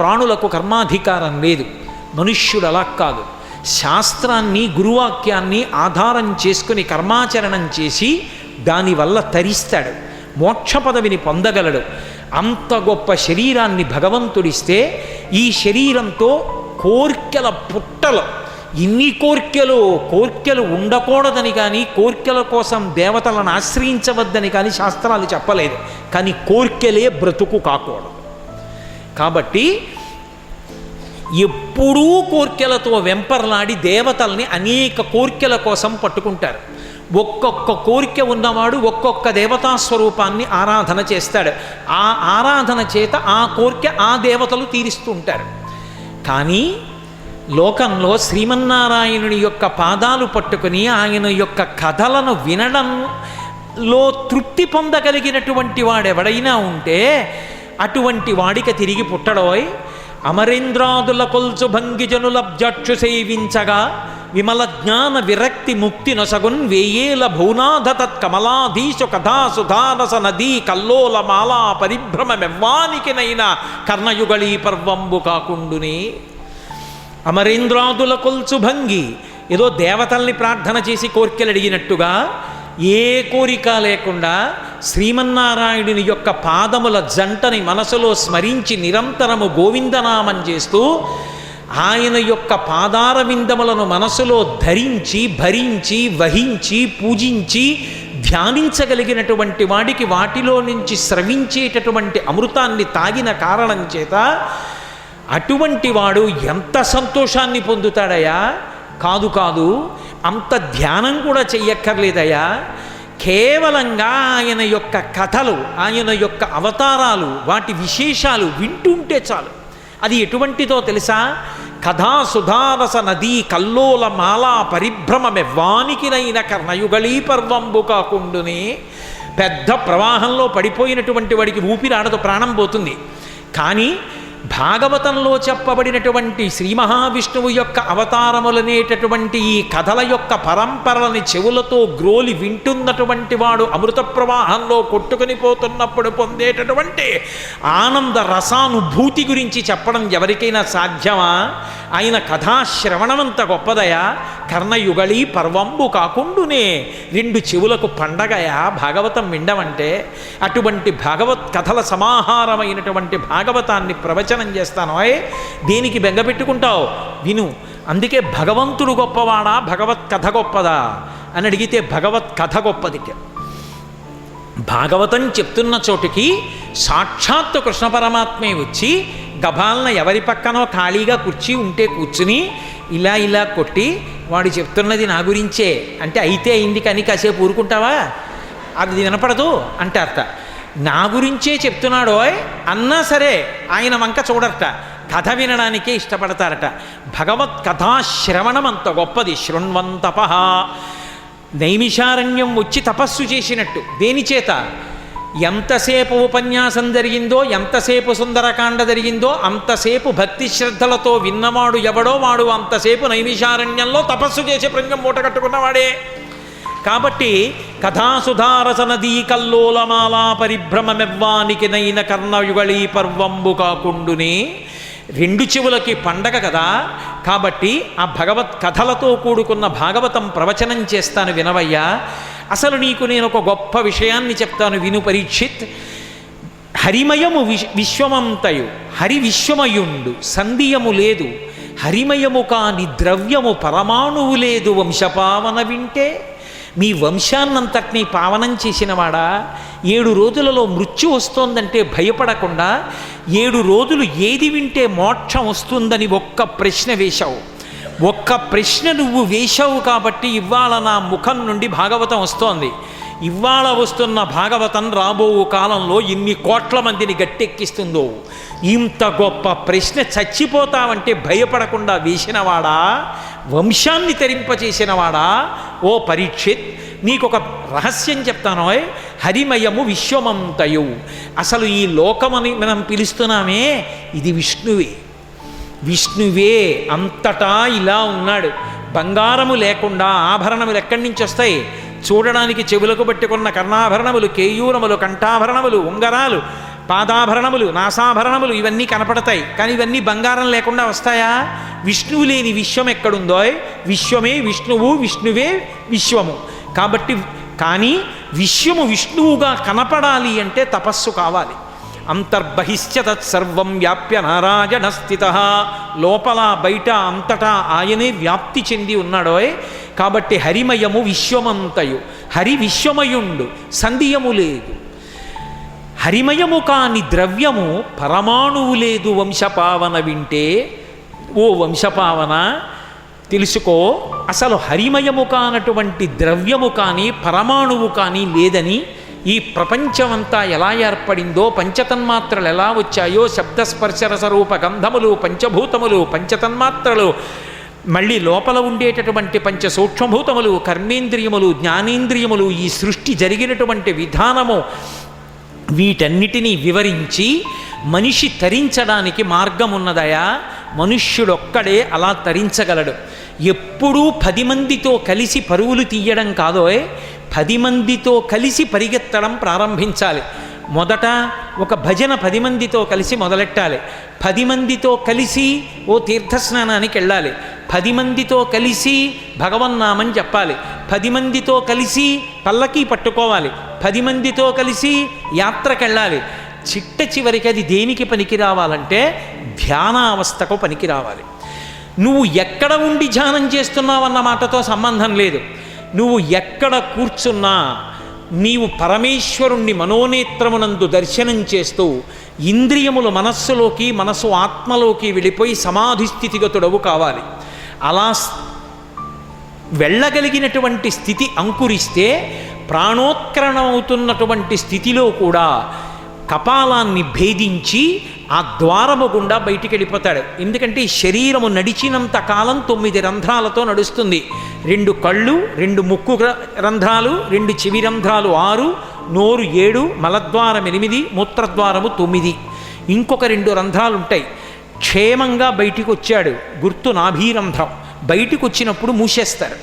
ప్రాణులకు కర్మాధికారం లేదు. మనుష్యుడు అలా కాదు. శాస్త్రాన్ని గురువాక్యాన్ని ఆధారం చేసుకుని కర్మాచరణం చేసి దానివల్ల తరిస్తాడు, మోక్ష పదవిని పొందగలడు. అంత గొప్ప శరీరాన్ని భగవంతుడిస్తే ఈ శరీరంతో కోర్కెల పుట్టలు, ఇన్ని కోర్కెలు ఉండకూడదని కానీ కోర్కెల కోసం దేవతలను ఆశ్రయించవద్దని కానీ శాస్త్రాలు చెప్పలేదు. కానీ కోర్కెలే బ్రతుకు కాకూడదు. కాబట్టి ఎప్పుడూ కోర్కెలతో వెంపర్లాడి దేవతల్ని అనేక కోర్కెల కోసం పట్టుకుంటారు. ఒక్కొక్క కోరిక ఉన్నవాడు ఒక్కొక్క దేవతా స్వరూపాన్ని ఆరాధన చేస్తాడు. ఆ ఆరాధన చేత ఆ కోరిక ఆ దేవతలు తీరుస్తూ ఉంటారు. కానీ లోకంలో శ్రీమన్నారాయణుని యొక్క పాదాలు పట్టుకుని ఆయన యొక్క కథలను వినడంలో తృప్తి పొందగలిగినటువంటి వాడెవడైనా ఉంటే అటువంటి వాడికి తిరిగి పుట్టడోయ్. అమరేంద్రాదుల కొల్చు భంగిజనులబ్జక్షు సేవించగా విమల జ్ఞాన విరక్తి ముక్తి నొసగున్ వేయేల భౌనాథ తత్కమలాధీశు కథా సుధారస నదీ కల్లోల మాలా పరిభ్రమమెవ్వానికినైనా కర్ణయుగళీ పర్వంబు కాకుండునే. అమరేంద్రాదుల కొల్చు భంగి, ఏదో దేవతల్ని ప్రార్థన చేసి కోరికలు అడిగినట్టుగా ఏ కోరిక లేకుండా శ్రీమన్నారాయణుని యొక్క పాదముల జంటని మనసులో స్మరించి నిరంతరము గోవిందనామం చేస్తూ ఆయన యొక్క పాదార విందములను మనసులో ధరించి భరించి వహించి పూజించి ధ్యానించగలిగినటువంటి వాడికి వాటిలో నుంచి స్రవించేటటువంటి అమృతాన్ని తాగిన కారణం చేత అటువంటి వాడు ఎంత సంతోషాన్ని పొందుతాడయా? కాదు, అంత ధ్యానం కూడా చెయ్యక్కర్లేదయా. కేవలంగా ఆయన యొక్క కథలు, ఆయన యొక్క అవతారాలు, వాటి విశేషాలు వింటుంటే చాలు. అది ఎటువంటిదో తెలుసా? కథా సుధారస నదీ కల్లోల మాలా పరిభ్రమమెవ్వానికినైన కర్ణయుగళీ పర్వంబు కాకుండునే. పెద్ద ప్రవాహంలో పడిపోయినటువంటి వాడికి ఊపిరాడదు, ప్రాణం పోతుంది. కానీ భాగవతంలో చెప్పబడినటువంటి శ్రీ మహావిష్ణువు యొక్క అవతారములనేటటువంటి ఈ కథల యొక్క పరంపరలని చెవులతో గ్రోలి వింటున్నటువంటి వాడు అమృత ప్రవాహంలో కొట్టుకుని పోతున్నప్పుడు పొందేటటువంటి ఆనంద రసానుభూతి గురించి చెప్పడం ఎవరికైనా సాధ్యమా? ఆయన కథాశ్రవణమంత గొప్పదయా. కర్ణయుగళీ పర్వంబు కాకుండునే. రెండు చెవులకు పండగయా భాగవతం వినడమంటే. అటువంటి భగవత్ కథల సమాహారమైనటువంటి భాగవతాన్ని ప్రవచనం చేస్తాను. దేనికి బెంగపెట్టుకుంటావు? విను. అందుకే భగవంతుడు గొప్పవాడా భగవత్ కథ గొప్పదా అని అడిగితే భగవత్ కథ గొప్పది. భాగవతం చెప్తున్న చోటుకి సాక్షాత్తు కృష్ణ పరమాత్మే వచ్చి గభాలన ఎవరి పక్కనో ఖాళీగా కుర్చీ ఉంటే కూర్చుని ఇలా కొట్టి వాడు చెప్తున్నది నా గురించే అంటే అయితే అయింది కానీ కాసేపు ఊరుకుంటావా? అది వినపడదు అంటారట. నా గురించే చెప్తున్నాడో అన్నా సరే ఆయన వంక చూడరట, కథ వినడానికే ఇష్టపడతారట. భగవత్ కథాశ్రవణం అంత గొప్పది. శృణ్వంతప నైమిషారణ్యం వచ్చి తపస్సు చేసినట్టు. దేని చేత? ఎంతసేపు ఉపన్యాసం జరిగిందో, ఎంతసేపు సుందరకాండ జరిగిందో అంతసేపు భక్తి శ్రద్ధలతో విన్నవాడు ఎవడో వాడు అంతసేపు నైమిషారణ్యంలో తపస్సు చేసి ప్రంగం మూట కట్టుకున్నవాడే. కాబట్టి కథాసుధారస నదీ కల్లోలమాలా పరిభ్రమమెవ్వానికి నైన కర్ణయుగళీ పర్వంబు కాకుండునే. రెండు చెవులకి పండగ కదా. కాబట్టి ఆ భగవత్ కథలతో కూడుకున్న భాగవతం ప్రవచనం చేస్తాను వినవయ్యా. అసలు నీకు నేను ఒక గొప్ప విషయాన్ని చెప్తాను విను పరీక్షిత్. హరిమయము విశ్వమంతయు, హరి విశ్వమయుండు సంధియము లేదు. హరిమయము కాని ద్రవ్యము పరమాణువు లేదు. వంశపావన వింటే మీ వంశాన్నంతటినీ పావనం చేసినవాడా. 7 రోజులలో మృత్యు వస్తోందంటే భయపడకుండా 7 రోజులు ఏది వింటే మోక్షం వస్తుందని ఒక్క ప్రశ్న వేశావు. ఒక్క ప్రశ్న నువ్వు వేశావు కాబట్టి ఇవాళ నా ముఖం నుండి భాగవతం వస్తోంది. ఇవాళ వస్తున్న భాగవతం రాబో కాలంలో ఇన్ని కోట్ల మందిని గట్టెక్కిస్తుందో. ఇంత గొప్ప ప్రశ్న చచ్చిపోతావంటే భయపడకుండా వేసినవాడా, వంశాన్ని తరింపచేసినవాడా. ఓ పరీక్షిత్, నీకొక రహస్యం చెప్తానో. హరిమయము విశ్వమంతయు. అసలు ఈ లోకమని మనం పిలుస్తున్నామే ఇది విష్ణువే అంతటా ఇలా ఉన్నాడు. బంగారము లేకుండా ఆభరణములు ఎక్కడి నుంచి వస్తాయి? చూడడానికి చెవులకు పట్టుకున్న కర్ణాభరణములు, కేయూరములు, కంఠాభరణములు, ఉంగరాలు, పాదాభరణములు, నాసాభరణములు ఇవన్నీ కనపడతాయి. కానీ ఇవన్నీ బంగారం లేకుండా వస్తాయా? విష్ణువు లేని విశ్వం ఎక్కడుందో విశ్వమే విష్ణువు, విష్ణువే విశ్వము. కాబట్టి కానీ విశ్వము విష్ణువుగా కనపడాలి అంటే తపస్సు కావాలి. అంతర్బహిశ్చ తత్సర్వం వ్యాప్య నారాయణ స్థిత. లోపల బయట అంతటా ఆయనే వ్యాప్తి చెంది ఉన్నాడోయ్. కాబట్టి హరిమయము విశ్వమంతయు. హరి విశ్వమయుండు, సంధియము లేదు. హరిమయము కాని ద్రవ్యము పరమాణువు లేదు. వంశపావన వింటే ఓ వంశపావన తెలుసుకో, అసలు హరిమయము కానటువంటి ద్రవ్యము కానీ పరమాణువు కానీ లేదని. ఈ ప్రపంచమంతా ఎలా ఏర్పడిందో, పంచతన్మాత్రలు ఎలా వచ్చాయో, శబ్దస్పర్శరసరూప గంధములు, పంచభూతములు, పంచతన్మాత్రలు, మళ్ళీ లోపల ఉండేటటువంటి పంచ సూక్ష్మభూతములు, కర్మేంద్రియములు, జ్ఞానేంద్రియములు, ఈ సృష్టి జరిగినటువంటి విధానము, వీటన్నిటినీ వివరించి మనిషి తరించడానికి మార్గం ఉన్నదయా. మనుష్యుడొక్కడే అలా తరించగలడు. ఎప్పుడూ 10 మందితో కలిసి పరుగులు తీయడం కాదోయ్, 10 మందితో కలిసి పరిగెత్తడం ప్రారంభించాలి. మొదట ఒక భజన 10 మందితో కలిసి మొదలెట్టాలి. 10 మందితో కలిసి ఓ తీర్థస్నానానికి వెళ్ళాలి. 10 మందితో కలిసి భగవన్నామం చెప్పాలి. 10 మందితో కలిసి పల్లకీ పట్టుకోవాలి. 10 మందితో కలిసి యాత్రకు వెళ్ళాలి. చిట్ట చివరికి అది దేనికి పనికి రావాలంటే ధ్యానావస్థకు పనికి రావాలి. నువ్వు ఎక్కడ ఉండి ధ్యానం చేస్తున్నావన్న మాటతో సంబంధం లేదు. నువ్వు ఎక్కడ కూర్చున్నా నీవు పరమేశ్వరుణ్ణి మనోనేత్రమునందు దర్శనం చేస్తూ ఇంద్రియములు మనస్సులోకి, మనసు ఆత్మలోకి వెళ్ళిపోయి సమాధి స్థితిగతుడవు కావాలి. అలా వెళ్ళగలిగినటువంటి స్థితి అంకురిస్తే ప్రాణోత్కరణమవుతున్నటువంటి స్థితిలో కూడా కపాలాన్ని భేదించి ఆ ద్వారము గుండా బయటికి వెళ్ళిపోతాడు. ఎందుకంటే ఈ శరీరము నడిచినంత కాలం 9 రంధ్రాలతో నడుస్తుంది. 2 కళ్ళు, 2 ముక్కు రంధ్రాలు, 2 చెవి రంధ్రాలు 6, నోరు 7, మలద్వారం 8, మూత్రద్వారము 9, ఇంకొక 2 రంధ్రాలు ఉంటాయి. క్షేమంగా బయటికి వచ్చాడు, గుర్తు నాభీరంధ్రం. బయటికి వచ్చినప్పుడు మూసేస్తారు.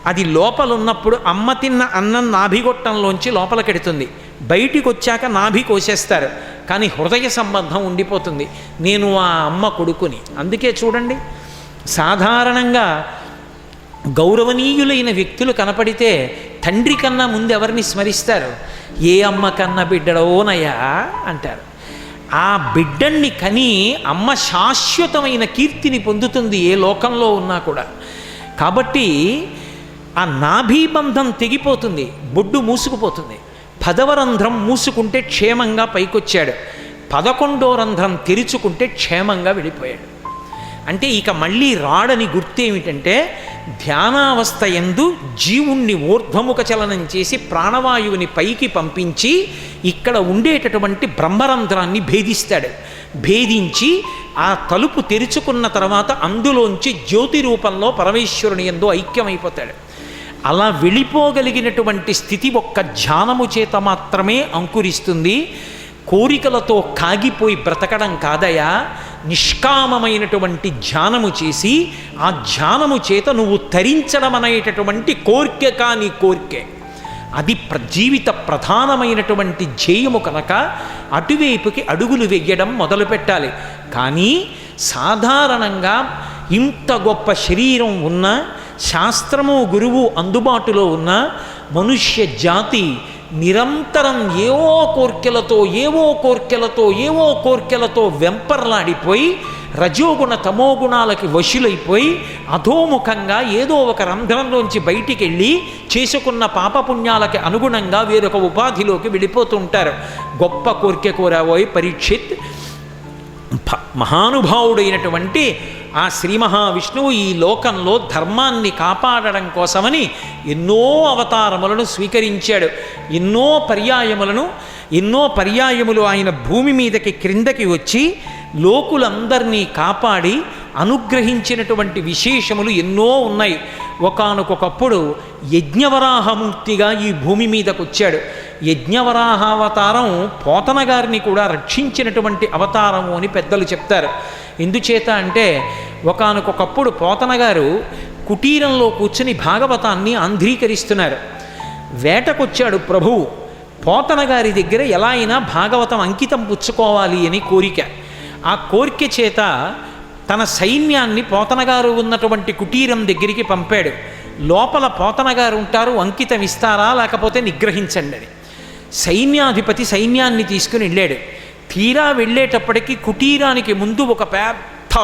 అది లోపల ఉన్నప్పుడు అమ్మ తిన్న అన్నం నాభిగొట్టంలోంచి లోపలికెడుతుంది. బయటికి వచ్చాక నాభి కోసేస్తారు. కానీ హృదయ సంబంధం ఉండిపోతుంది. నేను ఆ అమ్మ కొడుకుని. అందుకే చూడండి, సాధారణంగా గౌరవనీయులైన వ్యక్తులు కనపడితే తండ్రి కన్నా ముందు ఎవరిని స్మరిస్తారు? ఏ అమ్మ కన్నా బిడ్డడోనయ్యా అంటారు. ఆ బిడ్డన్ని కని అమ్మ శాశ్వతమైన కీర్తిని పొందుతుంది ఏ లోకంలో ఉన్నా కూడా. కాబట్టి ఆ నాభీబంధం తెగిపోతుంది, బొడ్డు మూసుకుపోతుంది. 10వ రంధ్రం మూసుకుంటే క్షేమంగా పైకొచ్చాడు, 11వ రంధ్రం తెరుచుకుంటే క్షేమంగా వెళ్ళిపోయాడు. అంటే ఇక మళ్ళీ రాడని గుర్తేమిటంటే ధ్యానావస్థ యందు జీవుణ్ణి ఊర్ధ్వముఖ చలనం చేసి ప్రాణవాయువుని పైకి పంపించి ఇక్కడ ఉండేటటువంటి బ్రహ్మరంధ్రాన్ని భేదిస్తాడు. భేదించి ఆ తలుపు తెరుచుకున్న తర్వాత అందులోంచి జ్యోతి రూపంలో పరమేశ్వరుని యందు ఐక్యమైపోతాడు. అలా వెళ్ళిపోగలిగినటువంటి స్థితి ఒక్క ధ్యానము చేత మాత్రమే అంకురిస్తుంది. కోరికలతో కాగిపోయి బ్రతకడం కాదయా. నిష్కామమైనటువంటి ధ్యానము చేసి ఆ ధ్యానము చేత నువ్వు తరించడం అనేటటువంటి కోరిక కాని కోరికే. అది జీవిత ప్రధానమైనటువంటి ధ్యేయము కనుక అటువైపుకి అడుగులు వెయ్యడం మొదలుపెట్టాలి. కానీ సాధారణంగా ఇంత గొప్ప శరీరం ఉన్న, శాస్త్రము గురువు అందుబాటులో ఉన్న మనుష్య జాతి నిరంతరం ఏవో కోర్కెలతో వెంపర్లాడిపోయి రజోగుణ తమోగుణాలకి వశులైపోయి అధోముఖంగా ఏదో ఒక రంధ్రంలోంచి బయటికి వెళ్ళి చేసుకున్న పాపపుణ్యాలకి అనుగుణంగా వేరొక ఉపాధిలోకి వెళ్ళిపోతుంటారు. గొప్ప కోరిక కోరావోయ్ పరీక్షిత్. మహానుభావుడైనటువంటి ఆ శ్రీ మహావిష్ణువు ఈ లోకంలో ధర్మాన్ని కాపాడడం కోసమని ఎన్నో అవతారములను స్వీకరించాడు. ఎన్నో పర్యాయములు ఆయన భూమి మీదకి క్రిందకి వచ్చి లోకులందరినీ కాపాడి అనుగ్రహించినటువంటి విశేషములు ఎన్నో ఉన్నాయి. ఒకానొకప్పుడు యజ్ఞవరాహమూర్తిగా ఈ భూమి మీదకు వచ్చాడు. యజ్ఞవరాహావతారం పోతన గారిని కూడా రక్షించినటువంటి అవతారము అని పెద్దలు చెప్తారు. ఎందుచేత అంటే ఒకానొకప్పుడు పోతన గారు కుటీరంలో కూర్చుని భాగవతాన్ని ఆంధ్రీకరిస్తున్నారు. వేటకొచ్చాడు ప్రభువు. పోతన గారి దగ్గర ఎలా అయినా భాగవతం అంకితం పుచ్చుకోవాలి అని కోరిక. ఆ కోరిక చేత తన సైన్యాన్ని పోతనగారు ఉన్నటువంటి కుటీరం దగ్గరికి పంపాడు. లోపల పోతనగారు ఉంటారు, అంకితం ఇస్తారా లేకపోతే నిగ్రహించండి అని. సైన్యాధిపతి సైన్యాన్ని తీసుకుని వెళ్ళాడు. తీరా వెళ్ళేటప్పటికి కుటీరానికి ముందు ఒక పెద్ద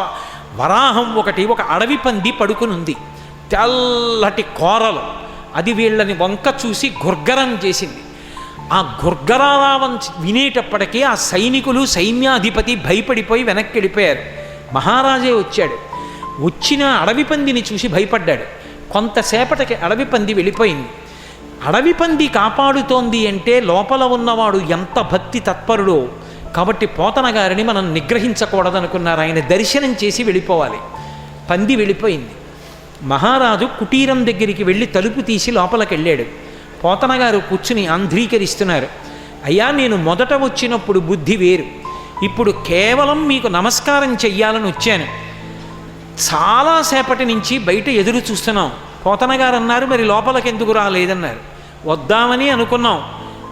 వరాహం ఒకటి, ఒక అడవి పంది పడుకునుంది, తెల్లటి కోరలు. అది వీళ్ళని వంక చూసి గుర్గరం చేసింది. ఆ గుర్గరావం వినేటప్పటికీ ఆ సైనికులు సైన్యాధిపతి భయపడిపోయి వెనక్కి వెళ్ళిపోయారు. మహారాజే వచ్చాడు. వచ్చిన అడవి పందిని చూసి భయపడ్డాడు. కొంతసేపటికి అడవి పంది వెళ్ళిపోయింది. అడవి పంది కాపాడుతోంది అంటే లోపల ఉన్నవాడు ఎంత భక్తి తత్పరుడో. కాబట్టి పోతన గారిని మనం నిగ్రహించకూడదనుకున్నారు. ఆయన దర్శనం చేసి వెళ్ళిపోవాలి. పంది వెళ్ళిపోయింది. మహారాజు కుటీరం దగ్గరికి వెళ్ళి తలుపు తీసి లోపలికి వెళ్ళాడు. పోతన గారు కూర్చుని ఆంధ్రీకరిస్తున్నారు. అయ్యా, నేను మొదట వచ్చినప్పుడు బుద్ధి వేరు, ఇప్పుడు కేవలం మీకు నమస్కారం చెయ్యాలని వచ్చాను. చాలాసేపటి నుంచి బయట ఎదురు చూస్తున్నాం. పోతన గారు అన్నారు, మరి లోపలికి ఎందుకు రాలేదన్నారు. వద్దామని అనుకున్నాం,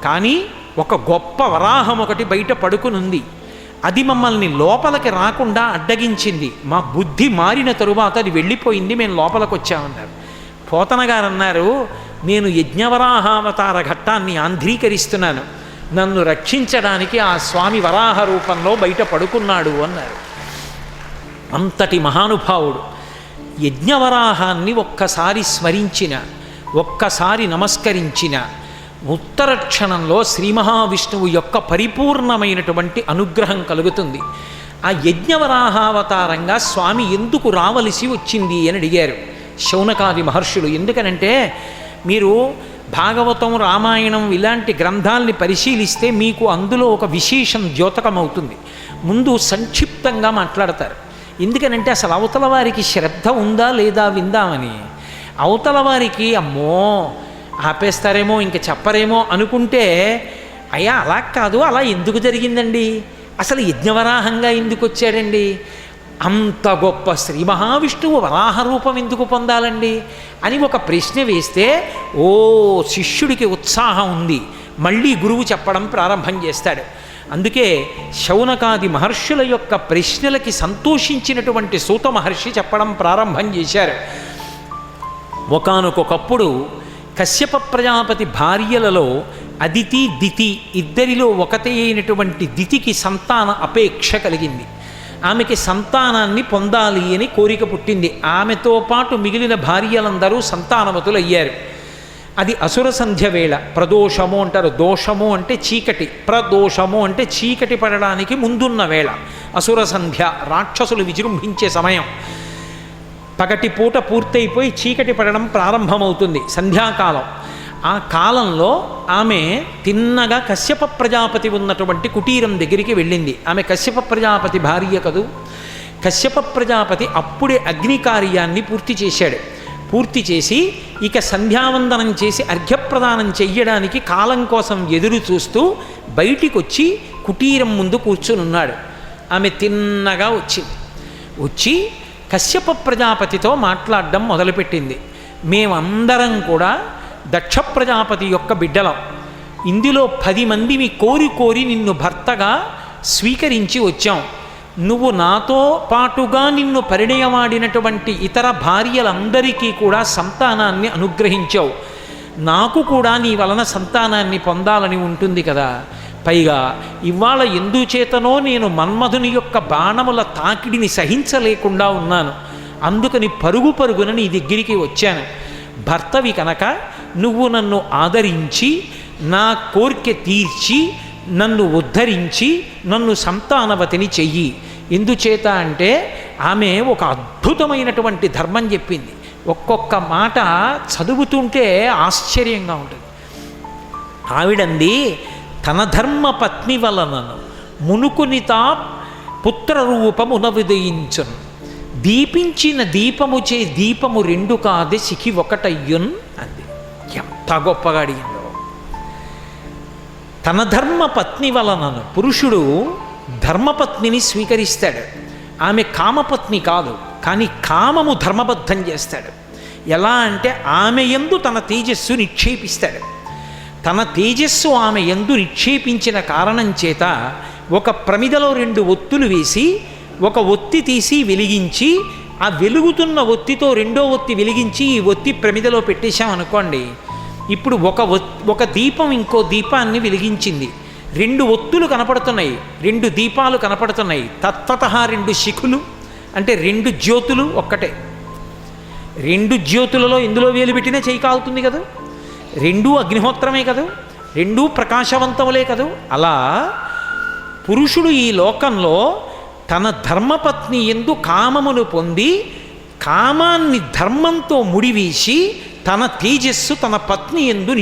కానీ ఒక గొప్ప వరాహం ఒకటి బయట పడుకునుంది. అది మమ్మల్ని లోపలికి రాకుండా అడ్డగించింది. మా బుద్ధి మారిన తరువాత అది వెళ్ళిపోయింది, మేము లోపలికి వచ్చామన్నారు. పోతన గారు అన్నారు, నేను యజ్ఞవరాహావతార ఘట్టాన్ని ఆంధ్రీకరిస్తున్నాను, నన్ను రక్షించడానికి ఆ స్వామి వరాహ రూపంలో బయట పడుకున్నాడు అన్నారు. అంతటి మహానుభావుడు. యజ్ఞవరాహాన్ని ఒక్కసారి స్మరించిన, ఒక్కసారి నమస్కరించిన ఉత్తర క్షణంలో శ్రీ మహావిష్ణువు యొక్క పరిపూర్ణమైనటువంటి అనుగ్రహం కలుగుతుంది. ఆ యజ్ఞవరాహావతారంగా స్వామి ఎందుకు రావలసి వచ్చింది అని అడిగారు శౌనకాది మహర్షులు. ఎందుకనంటే మీరు భాగవతం, రామాయణం ఇలాంటి గ్రంథాల్ని పరిశీలిస్తే మీకు అందులో ఒక విశేషం ద్యోతకమవుతుంది. ముందు సంక్షిప్తంగా మాట్లాడతారు. ఎందుకనంటే అసలు అవతల వారికి శ్రద్ధ ఉందా లేదా విందామని. అవతల వారికి అమ్మో ఆపేస్తారేమో, ఇంక చెప్పరేమో అనుకుంటే, అయ్యా అలా కాదు, అలా ఎందుకు జరిగిందండి, అసలు యజ్ఞవరాహంగా ఎందుకు వచ్చాడండి, అంత గొప్ప శ్రీ మహావిష్ణువు వరాహ రూపం ఎందుకు పొందాలండి అని ఒక ప్రశ్న వేస్తే, ఓ శిష్యుడికి ఉత్సాహం ఉంది, మళ్ళీ గురువు చెప్పడం ప్రారంభం చేస్తాడు. అందుకే శౌనకాది మహర్షుల యొక్క ప్రశ్నలకి సంతోషించినటువంటి సూత మహర్షి చెప్పడం ప్రారంభం చేశారు. ఒకానొకప్పుడు కశ్యప ప్రజాపతి భార్యలలో అదితి, దితి ఇద్దరిలో ఒకతే అయినటువంటి దితికి సంతాన అపేక్ష కలిగింది. ఆమెకి సంతానాన్ని పొందాలి అని కోరిక పుట్టింది. ఆమెతో పాటు మిగిలిన భార్యలందరూ సంతానవతులయ్యారు. అది అసుర సంధ్య వేళ. ప్రదోషము అంటారు. దోషము అంటే చీకటి, ప్రదోషము అంటే చీకటి పడడానికి ముందున్న వేళ. అసుర సంధ్య రాక్షసులు విజృంభించే సమయం. పగటి పూట పూర్తయిపోయి చీకటి పడడం ప్రారంభమవుతుంది, సంధ్యాకాలం. ఆ కాలంలో ఆమె తిన్నగా కశ్యప ప్రజాపతి ఉన్నటువంటి కుటీరం దగ్గరికి వెళ్ళింది. ఆమె కశ్యప ప్రజాపతి భార్య కదూ. కశ్యప ప్రజాపతి అప్పుడే అగ్ని కార్యాన్ని పూర్తి చేశాడు. పూర్తి చేసి ఇక సంధ్యావందనం చేసి అర్ఘ్యప్రదానం చెయ్యడానికి కాలం కోసం ఎదురు చూస్తూ బయటికి వచ్చి కుటీరం ముందు కూర్చునున్నాడు. ఆమె తిన్నగా వచ్చి కశ్యప ప్రజాపతితో మాట్లాడడం మొదలుపెట్టింది. మేమందరం కూడా దక్ష ప్రజాపతి యొక్క బిడ్డలం. ఇందులో 10 మందిని కోరి కోరి నిన్ను భర్తగా స్వీకరించి వచ్చాం. నువ్వు నాతో పాటుగా నిన్ను పరిణయమాడినటువంటి ఇతర భార్యలందరికీ కూడా సంతానాన్ని అనుగ్రహించావు. నాకు కూడా నీ వలన సంతానాన్ని పొందాలని ఉంటుంది కదా. పైగా ఇవాళ ఎందుచేతనో నేను మన్మధుని యొక్క బాణముల తాకిడిని సహించలేకుండా ఉన్నాను. అందుకని పరుగు పరుగున నీ దగ్గరికి వచ్చాను. భర్తవి కనుక నువ్వు నన్ను ఆదరించి నా కోరిక తీర్చి నన్ను ఉద్ధరించి నన్ను సంతానవతిని చెయ్యి. ఎందుచేత అంటే ఆమె ఒక అద్భుతమైనటువంటి ధర్మం చెప్పింది. ఒక్కొక్క మాట చదువుతుంటే ఆశ్చర్యంగా ఉంటుంది. ఆవిడంది, తన ధర్మ పత్ని వలనను మునుకునితా పుత్రరూపమున విదయించున్, దీపించిన దీపముచే దీపము 2 కాదే సికి ఒకటయ్యున్ అంది. ఎంత గొప్పగా అడిగిందో. తన ధర్మ పత్ని వలనను, పురుషుడు ధర్మపత్నిని స్వీకరిస్తాడు. ఆమె కామపత్ని కాదు, కానీ కామము ధర్మబద్ధం చేస్తాడు. ఎలా అంటే ఆమె యందు తన తేజస్సు నిక్షేపిస్తాడు. తన తేజస్సు ఆమె యందు నిక్షేపించిన కారణం చేత ఒక ప్రమిదలో 2 ఒత్తులు వేసి ఒక ఒత్తి తీసి వెలిగించి ఆ వెలుగుతున్న ఒత్తితో రెండో ఒత్తి వెలిగించి ఈ ఒత్తి ప్రమిదలో పెట్టేశామనుకోండి, ఇప్పుడు ఒక దీపం ఇంకో దీపాన్ని వెలిగించింది. 2 ఒత్తులు కనపడుతున్నాయి, 2 దీపాలు కనపడుతున్నాయి. తత్వత 2 శిఖులు అంటే 2 జ్యోతులు ఒక్కటే. 2 జ్యోతులలో ఎందులో వేలు పెట్టినా చేయి కాలుతుంది కదా, 2 అగ్నిహోత్రమే కదా, 2 ప్రకాశవంతములే కదా. అలా పురుషుడు ఈ లోకంలో తన ధర్మపత్ని యందు కామమును పొంది కామాన్ని ధర్మంతో ముడివేసి తన తేజస్సు తన పత్ని యందు